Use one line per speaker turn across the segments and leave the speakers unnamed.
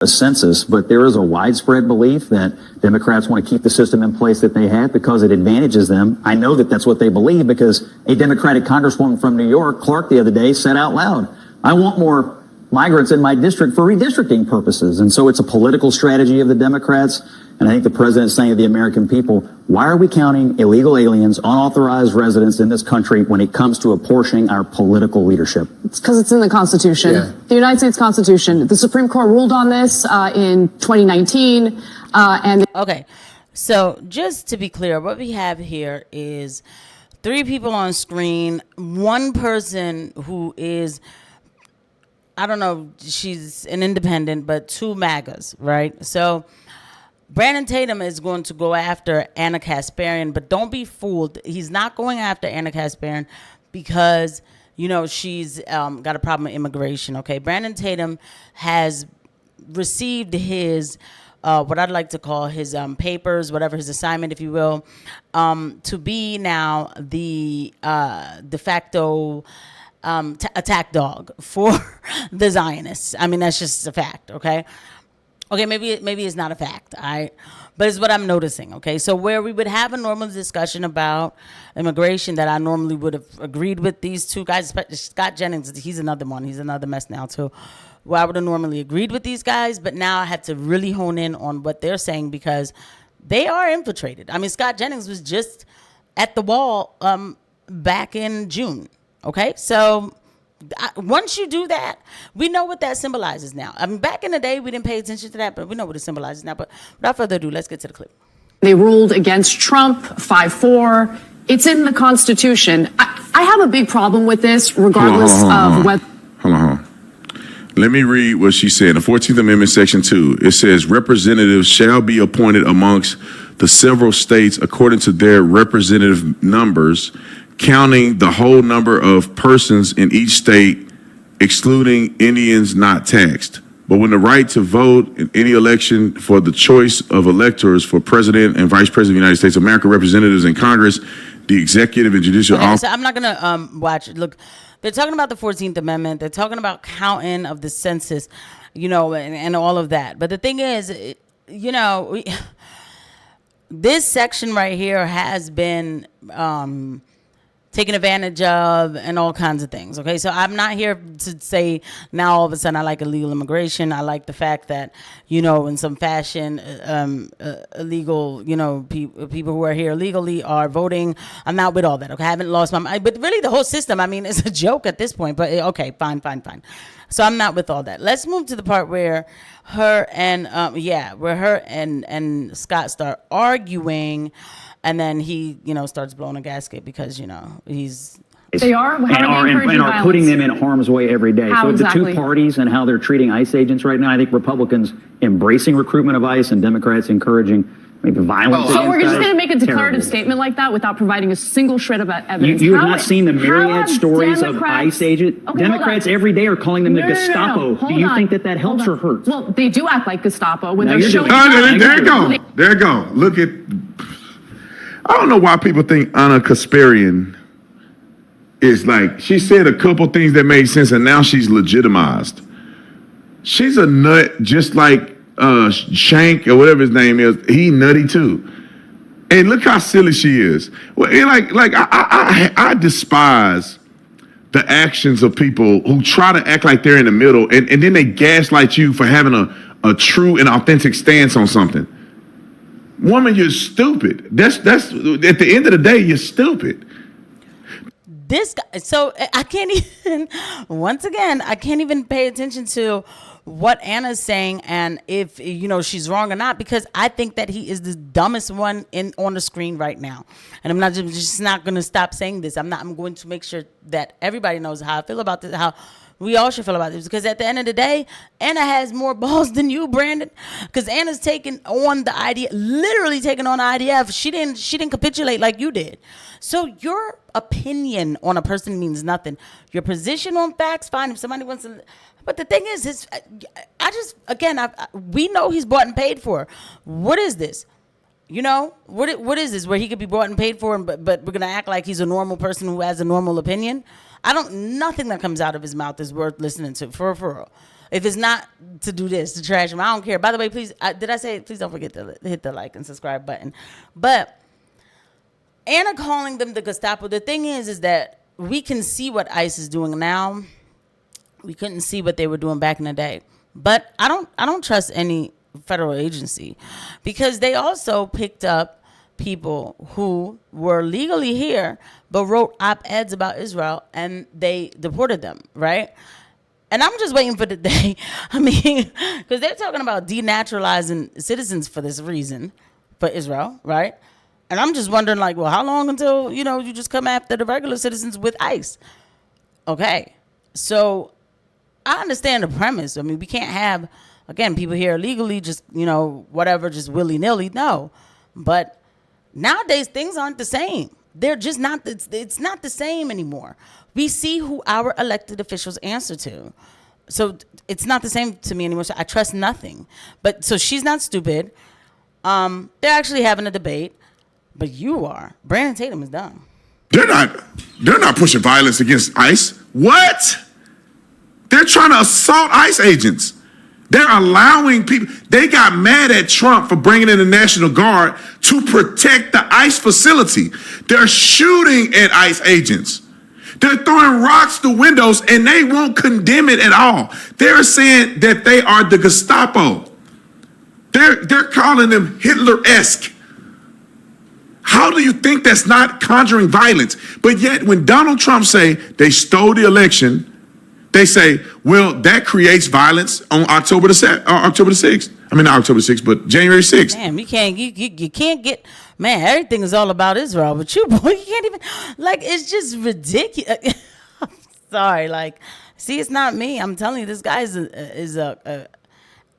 a census, but there is a widespread belief that Democrats want to keep the system in place that they have because it advantages them. I know that that's what they believe because a Democratic congresswoman from New York, Clark, the other day said out loud, I want more migrants in my district for redistricting purposes. And so it's a political strategy of the Democrats. And I think the president is saying to the American people, why are we counting illegal aliens, unauthorized residents in this country when it comes to apportioning our political leadership?
It's because it's in the Constitution, the United States Constitution. The Supreme Court ruled on this in 2019.
Okay, so just to be clear, what we have here is 3 people on screen, one person who is, I don't know, she's an independent, but 2 MAGAs, right? So Brandon Tatum is going to go after Anna Kasparian, but don't be fooled. He's not going after Anna Kasparian because, you know, she's got a problem with immigration, okay? Brandon Tatum has received his, what I'd like to call his papers, whatever his assignment, if you will, to be now the de facto attack dog for the Zionists. I mean, that's just a fact, okay? Okay, maybe it's not a fact, but it's what I'm noticing, okay? So where we would have a normal discussion about immigration that I normally would have agreed with these 2 guys, especially Scott Jennings, he's another one, he's another mess now too, where I would have normally agreed with these guys, but now I have to really hone in on what they're saying because they are infiltrated. I mean, Scott Jennings was just at the wall back in June, okay? So once you do that, we know what that symbolizes now. I mean, back in the day, we didn't pay attention to that, but we know what it symbolizes now. But without further ado, let's get to the clip.
They ruled against Trump 5-4. It's in the Constitution. I have a big problem with this, regardless of whether.
Hold on. Let me read what she said. In the 14th Amendment, Section 2, it says, representatives shall be appointed amongst the several states according to their representative numbers, counting the whole number of persons in each state, excluding Indians not taxed. But when the right to vote in any election for the choice of electors for president and vice president of the United States of America, representatives in Congress, the executive and judicial office.
So I'm not going to watch it. Look, they're talking about the 14th Amendment. They're talking about counting of the census, you know, and all of that. But the thing is, you know, this section right here has been taken advantage of and all kinds of things. Okay, so I'm not here to say now all of a sudden I like illegal immigration. I like the fact that, you know, in some fashion, illegal, you know, people who are here illegally are voting. I'm not with all that. Okay, I haven't lost my mind. But really the whole system, I mean, it's a joke at this point. But okay, fine. So I'm not with all that. Let's move to the part where her and Scott start arguing. And then he, you know, starts blowing a gasket because, you know,
they are
putting them in harm's way every day.
How
so
exactly?
The 2 parties and how they're treating ICE agents right now, I think Republicans embracing recruitment of ICE and Democrats encouraging maybe violence.
So we're just going to make a declarative statement like that without providing a single shred of evidence.
You have not seen the myriad stories of ICE agents. Okay, Democrats every day are calling them the Gestapo. Do you think that helps or hurts?
Well, they do act like Gestapo when they're showing.
There you go. Look at. I don't know why people think Anna Kasparian is like, she said a couple things that made sense and now she's legitimized. She's a nut just like Shank or whatever his name is. He nutty too. And look how silly she is. Well, I despise the actions of people who try to act like they're in the middle and then they gaslight you for having a true and authentic stance on something. Woman, you're stupid. That's at the end of the day, you're stupid.
This guy, so I can't even, once again, I can't even pay attention to what Anna's saying and if, you know, she's wrong or not, because I think that he is the dumbest one on the screen right now. And I'm just not going to stop saying this. I'm going to make sure that everybody knows how I feel about this, how we all should feel about this, because at the end of the day, Anna has more balls than you, Brandon, because Anna's taking on the idea, literally taking on the IDF. She didn't capitulate like you did. So your opinion on a person means nothing. Your position on facts, fine. If somebody wants to, but the thing is we know he's bought and paid for. What is this? You know, what is this where he could be bought and paid for, but we're going to act like he's a normal person who has a normal opinion? Nothing that comes out of his mouth is worth listening to, for real. If it's not to do this, to trash them, I don't care. By the way, please, did I say, please don't forget to hit the like and subscribe button. But Anna calling them the Gestapo, the thing is that we can see what ICE is doing now. We couldn't see what they were doing back in the day. But I don't trust any federal agency, because they also picked up people who were legally here but wrote op-eds about Israel, and they deported them, right? And I'm just waiting for the day. I mean, because they're talking about denaturalizing citizens for this reason, for Israel, right? And I'm just wondering, like, well, how long until, you just come after the regular citizens with ICE? Okay. So I understand the premise. I mean, we can't have, again, people here illegally, just, whatever, just willy-nilly. No. But nowadays, things aren't the same. They're just not, it's not the same anymore. We see who our elected officials answer to. So it's not the same to me anymore. So I trust nothing. But so she's not stupid. They're actually having a debate. But you are. Brandon Tatum is dumb.
They're not pushing violence against ICE. What? They're trying to assault ICE agents. They're allowing people. They got mad at Trump for bringing in the National Guard to protect the ICE facility. They're shooting at ICE agents. They're throwing rocks through windows, and they won't condemn it at all. They're saying that they are the Gestapo. They're calling them Hitler-esque. How do you think that's not conjuring violence? But yet, when Donald Trump say they stole the election, they say, well, that creates violence on October the 6th. I mean, not October 6th, but January 6th.
Damn, you can't get, man, everything is all about Israel, but you, boy, you can't even, like, it's just ridiculous. Sorry, like, see, it's not me. I'm telling you, this guy is a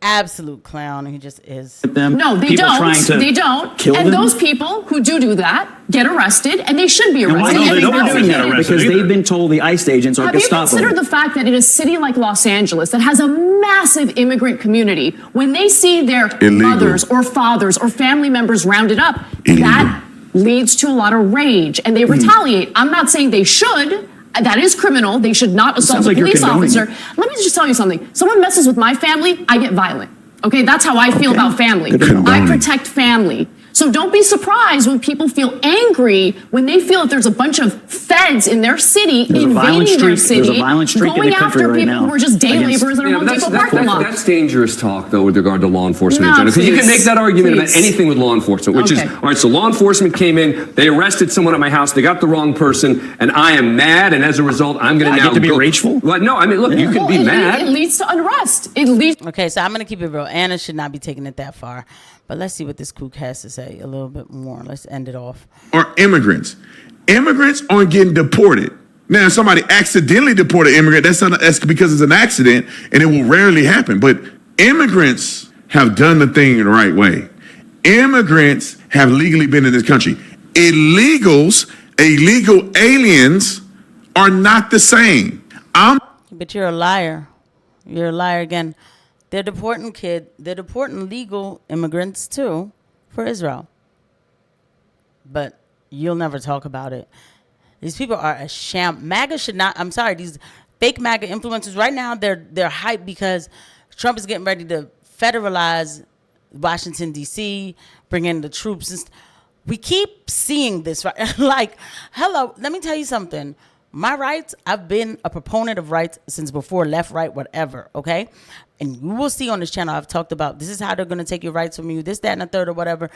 absolute clown. He just is.
No, they don't. They don't.
Kill
and
them?
those people who do that get arrested, and they should be
And why
arrested.
don't they
And
know they're getting arrested? Because
either.
they've been told the ICE agents are
Have you
Gestapo.
considered the fact that in a city like Los Angeles that has a massive immigrant community, when they see their mothers or fathers or family members rounded up, that leads to a lot of rage, and they retaliate. I'm not saying they should. That is criminal. They should not assault a police officer. Let me just tell you something. Someone messes with my family, I get violent. Okay, that's how I feel about family. I protect family. So don't be surprised when people feel angry when they feel that there's a bunch of feds in their city invading their city,
There's a violent streak in
going
the country
after
right
people
now
who are just day laborers in a Home Depot parking lot.
That's dangerous talk, though, with regard to law enforcement in
No,
general. Because you can
please.
make that argument about
Please.
anything with law enforcement, which is,
Okay.
all right, so law enforcement came in, they arrested someone at my house, they got the wrong person, and I am mad, and as a result, I'm going to now
get to be rageful?
Well, no, I mean, look, you can be mad.
It leads to unrest. It leads.
Okay, so I'm going to keep it real. Anna should not be taking it that far. But let's see what this kook has to say a little bit more. Let's end it off.
Are immigrants. Immigrants aren't getting deported. Now, if somebody accidentally deported an immigrant, that's because it's an accident, and it will rarely happen. But immigrants have done the thing the right way. Immigrants have legally been in this country. Illegal aliens are not the same.
But you're a liar. You're a liar again. They're deporting legal immigrants too for Israel. But you'll never talk about it. These people are a sham. MAGA should not, I'm sorry, these fake MAGA influencers right now, they're hyped because Trump is getting ready to federalize Washington, D.C., bring in the troops. We keep seeing this, right? Like, hello, let me tell you something. My rights, I've been a proponent of rights since before left, right, whatever, okay? And you will see on this channel, I've talked about this is how they're going to take your rights from you, this, that, and the third, or whatever,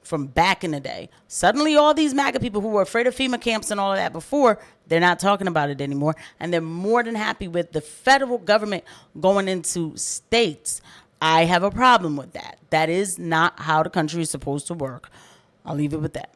from back in the day. Suddenly, all these MAGA people who were afraid of FEMA camps and all of that before, they're not talking about it anymore. And they're more than happy with the federal government going into states. I have a problem with that. That is not how the country is supposed to work. I'll leave it with that.